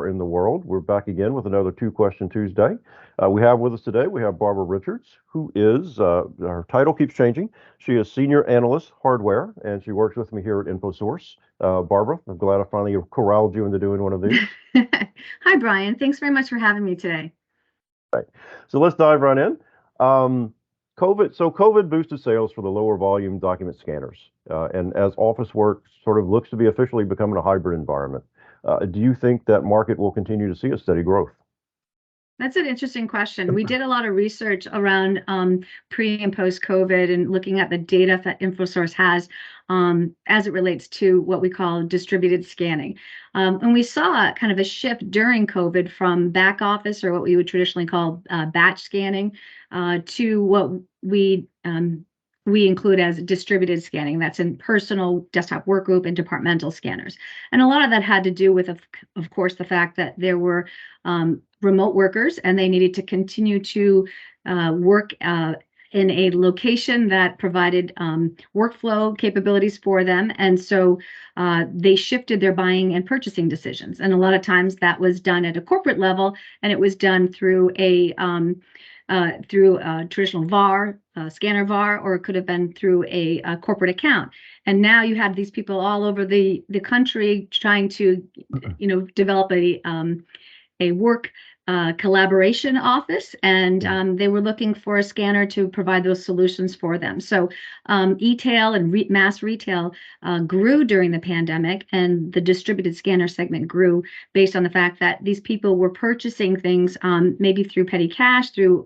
are in the world. We're back again with another Two Question Tuesday. We have with us today, we have Barbara Richards, who is, her title keeps changing. She is Senior Analyst Hardware, and she works with me here at Infosource. Barbara, I'm glad I finally corralled you into doing one of these. Hi, Brian. Thanks very much for having me today. Right. So let's dive right in. Um, COVID boosted sales for the lower volume document scanners. And as office work sort of looks to be officially becoming a hybrid environment, do you think that market will continue to see a steady growth? That's an interesting question. We did a lot of research around pre and post COVID and looking at the data that Infosource has as it relates to what we call distributed scanning. And we saw kind of a shift during COVID from back office, or what we would traditionally call batch scanning, to what we include as distributed scanning. That's in personal, desktop workgroup, and departmental scanners. And a lot of that had to do with, of course, the fact that there were remote workers, and they needed to continue to work in a location that provided workflow capabilities for them. And so they shifted their buying and purchasing decisions. And a lot of times that was done at a corporate level, and it was done through a traditional VAR, scanner VAR, or it could have been through a corporate account. And now you have these people all over the country trying to, develop a work collaboration office, and they were looking for a scanner to provide those solutions for them. So e-tail and mass retail grew during the pandemic, and the distributed scanner segment grew based on the fact that these people were purchasing things maybe through petty cash, through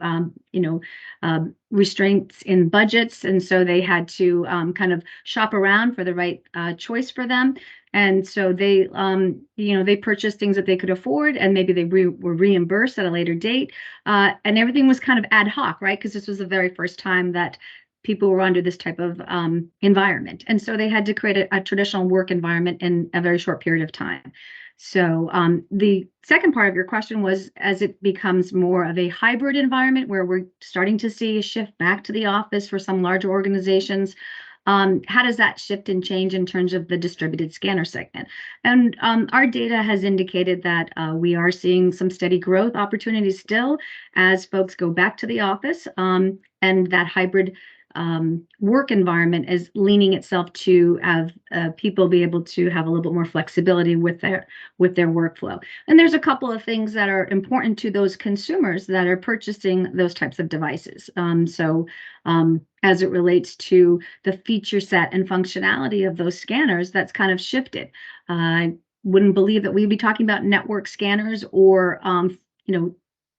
restraints in budgets, and so they had to kind of shop around for the right choice for them. And so they, they purchased things that they could afford, and maybe they were reimbursed at a later date. And everything was kind of ad hoc, right? Because this was the very first time that people were under this type of environment. And so they had to create a traditional work environment in a very short period of time. So the second part of your question was, as it becomes more of a hybrid environment where we're starting to see a shift back to the office for some larger organizations, how does that shift and change in terms of the distributed scanner segment? And our data has indicated that we are seeing some steady growth opportunities still as folks go back to the office, and that hybrid work environment is leaning itself to have people be able to have a little bit more flexibility with their workflow. And there's a couple of things that are important to those consumers that are purchasing those types of devices. As it relates to the feature set and functionality of those scanners, that's kind of shifted. I wouldn't believe that we'd be talking about network scanners or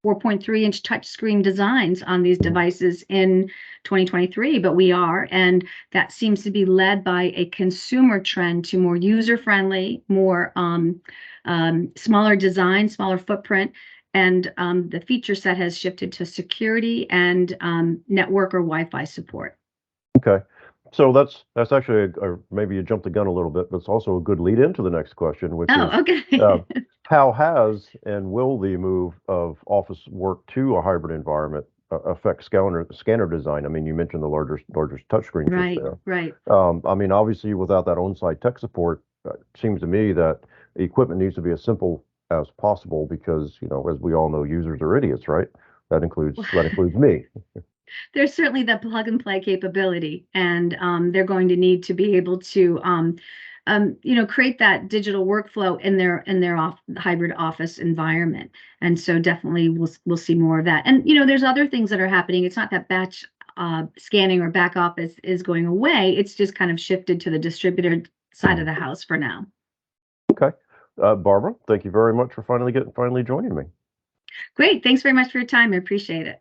4.3-inch touchscreen designs on these devices in 2023, but we are, and that seems to be led by a consumer trend to more user-friendly, more smaller design, smaller footprint, and the feature set has shifted to security and network or Wi-Fi support. Okay. So that's actually maybe you jumped the gun a little bit, but it's also a good lead into the next question, which is, okay. how has and will the move of office work to a hybrid environment affect scanner design? I mean, you mentioned the larger touchscreen Right, just there. right. I mean, obviously, without that on-site tech support, it seems to me that the equipment needs to be as simple as possible because, as we all know, users are idiots, right? That includes me. There's certainly the plug and play capability, and they're going to need to be able to create that digital workflow in their hybrid office environment. And so definitely we'll see more of that. And there's other things that are happening. It's not that batch scanning or back office is going away. It's just kind of shifted to the distributed side of the house for now. Okay. Barbara, thank you very much for finally joining me. Great. Thanks very much for your time. I appreciate it.